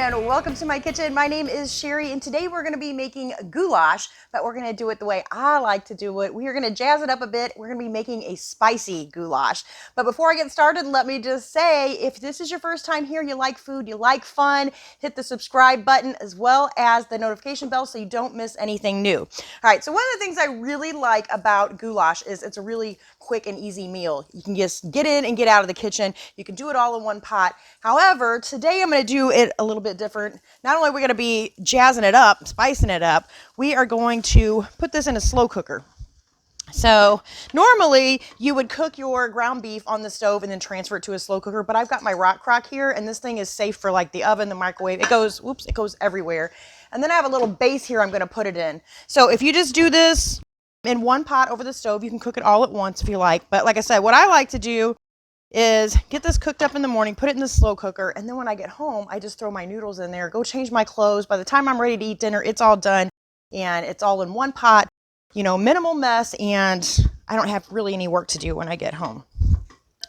and welcome to my kitchen. My name is Cheri, and today we're going to be making goulash, but we're going to do it the way I like to do it. We are going to jazz it up a bit. We're going to be making a spicy goulash. But before I get started, let me just say, if this is your first time here, you like food, you like fun, hit the subscribe button as well as the notification bell so you don't miss anything new. All right, so one of the things I really like about goulash is it's a really quick and easy meal. You can just get in and get out of the kitchen. You can do it all in one pot. However, today I'm going to do it a little bit different. Not only are we going to be jazzing it up, spicing it up, we are going to put this in a slow cooker. So normally you would cook your ground beef on the stove and then transfer it to a slow cooker, but I've got my Rockcrok here and this thing is safe for like the oven, the microwave. It goes everywhere. And then I have a little base here I'm going to put it in. So if you just do this in one pot over the stove, you can cook it all at once if you like. But like I said, what I like to do is get this cooked up in the morning, put it in the slow cooker, and then when I get home, I just throw my noodles in there, go change my clothes. By the time I'm ready to eat dinner, it's all done, and it's all in one pot, you know, minimal mess, and I don't have really any work to do when I get home.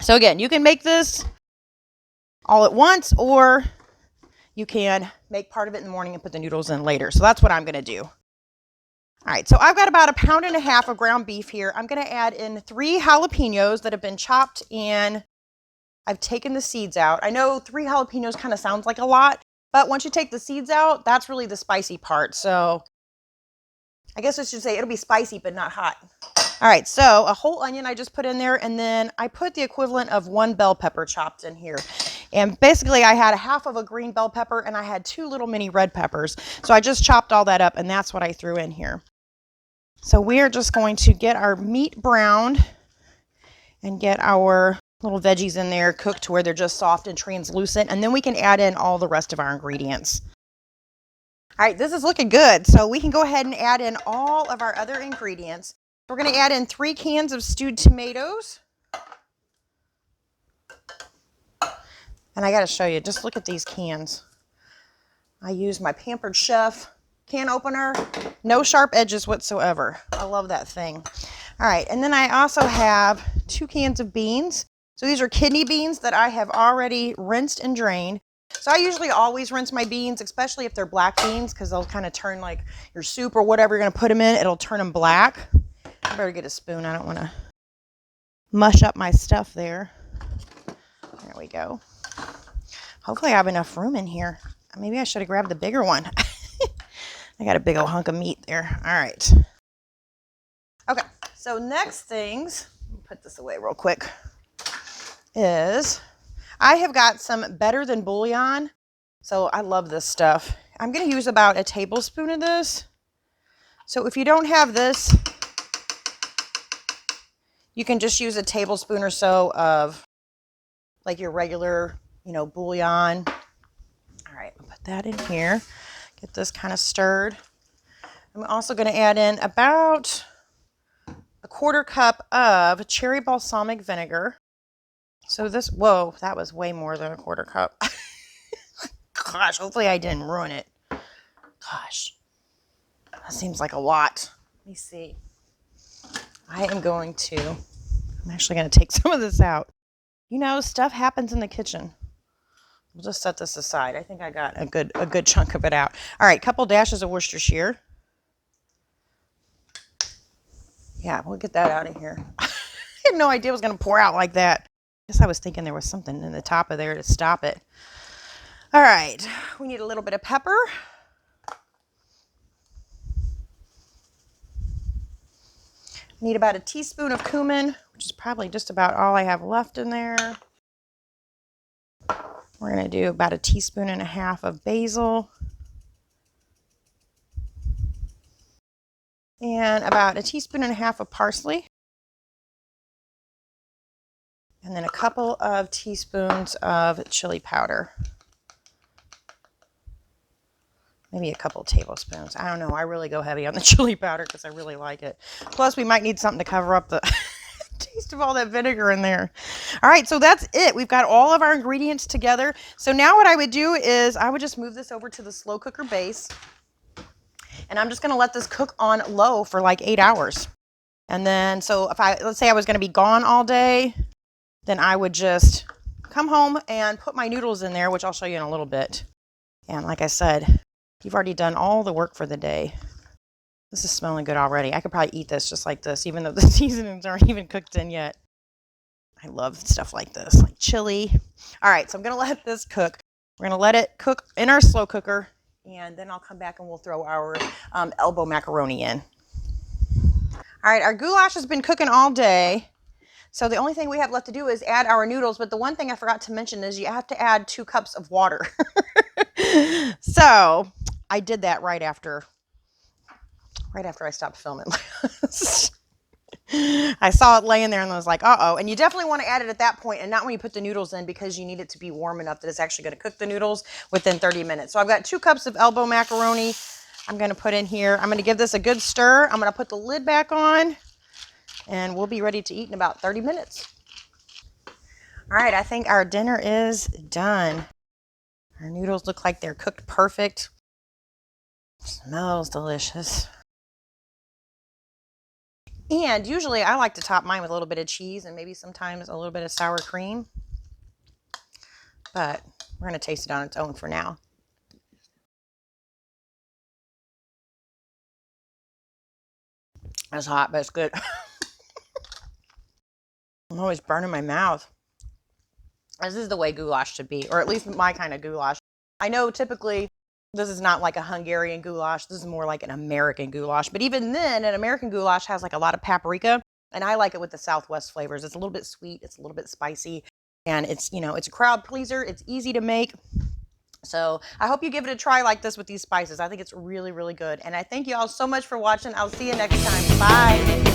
So again, you can make this all at once, or you can make part of it in the morning and put the noodles in later. So that's what I'm going to do. All right, so I've got about 1.5 pounds of ground beef here. I'm going to add in 3 jalapenos that have been chopped and I've taken the seeds out. I know 3 jalapenos kind of sounds like a lot, but once you take the seeds out, that's really the spicy part. So I guess I should say it'll be spicy, but not hot. All right, so a whole onion I just put in there, and then I put the equivalent of 1 bell pepper chopped in here. And basically I had 1/2 of a green bell pepper and I had 2 little mini red peppers. So I just chopped all that up and that's what I threw in here. So we are just going to get our meat browned and get our little veggies in there cooked to where they're just soft and translucent, and then we can add in all the rest of our ingredients. All right, this is looking good, so we can go ahead and add in all of our other ingredients. We're going to add in 3 cans of stewed tomatoes. And I got to show you, just look at these cans. I use my Pampered Chef can opener, no sharp edges whatsoever. I love that thing. All right, and then I also have 2 cans of beans. So these are kidney beans that I have already rinsed and drained. So I usually always rinse my beans, especially if they're black beans, because they'll kind of turn like your soup or whatever you're going to put them in, it'll turn them black. I better get a spoon. I don't want to mush up my stuff there. There we go. Hopefully I have enough room in here. Maybe I should have grabbed the bigger one. I got a big old hunk of meat there. All right. Okay, so next things, let me put this away real quick, is I have got some Better Than bouillon. So I love this stuff. I'm going to use about 1 tablespoon of this. So if you don't have this, you can just use 1 tablespoon or so of like your regular, you know, bouillon. All right, I'll put that in here. Get this kind of stirred. I'm also going to add in about 1/4 cup of cherry balsamic vinegar. So this, whoa, that was way more than 1/4 cup. Gosh, hopefully I didn't ruin it. Gosh, that seems like a lot. Let me see. I'm actually going to take some of this out. You know, stuff happens in the kitchen. We'll just set this aside. I think I got a good chunk of it out. All right, couple dashes of Worcestershire. Yeah, we'll get that out of here. I had no idea it was going to pour out like that. I guess I was thinking there was something in the top of there to stop it. All right, we need a little bit of pepper. We need about 1 teaspoon of cumin, which is probably just about all I have left in there. We're going to do about 1.5 teaspoons of basil. And about 1.5 teaspoons of parsley. And then a couple of teaspoons of chili powder. Maybe a couple tablespoons. I don't know. I really go heavy on the chili powder because I really like it. Plus, we might need something to cover up the taste of all that vinegar in there. All right, so that's it. We've got all of our ingredients together. So now what I would do is I would just move this over to the slow cooker base. And I'm just going to let this cook on low for like 8 hours. And then, so if let's say I was going to be gone all day, then I would just come home and put my noodles in there, which I'll show you in a little bit. And like I said, you've already done all the work for the day. This is smelling good already. I could probably eat this just like this, even though the seasonings aren't even cooked in yet. I love stuff like this, like chili. All right, so I'm going to let this cook. We're going to let it cook in our slow cooker, and then I'll come back and we'll throw our elbow macaroni in. All right, our goulash has been cooking all day. So the only thing we have left to do is add our noodles. But the one thing I forgot to mention is you have to add 2 cups of water. So I did that right after I stopped filming. I saw it laying there and I was like, uh-oh. And you definitely want to add it at that point and not when you put the noodles in, because you need it to be warm enough that it's actually going to cook the noodles within 30 minutes. So I've got 2 cups of elbow macaroni I'm going to put in here. I'm going to give this a good stir. I'm going to put the lid back on and we'll be ready to eat in about 30 minutes. All right, I think our dinner is done. Our noodles look like they're cooked perfect. Smells delicious. And usually I like to top mine with a little bit of cheese and maybe sometimes a little bit of sour cream. But we're going to taste it on its own for now. It's hot, but it's good. I'm always burning my mouth. This is the way goulash should be, or at least my kind of goulash. I know typically this is not like a Hungarian goulash. This is more like an American goulash. But even then, an American goulash has like a lot of paprika, and I like it with the Southwest flavors. It's a little bit sweet. It's a little bit spicy, and it's, you know, it's a crowd pleaser. It's easy to make. So I hope you give it a try like this with these spices. I think it's really, really good. And I thank you all so much for watching. I'll see you next time. Bye.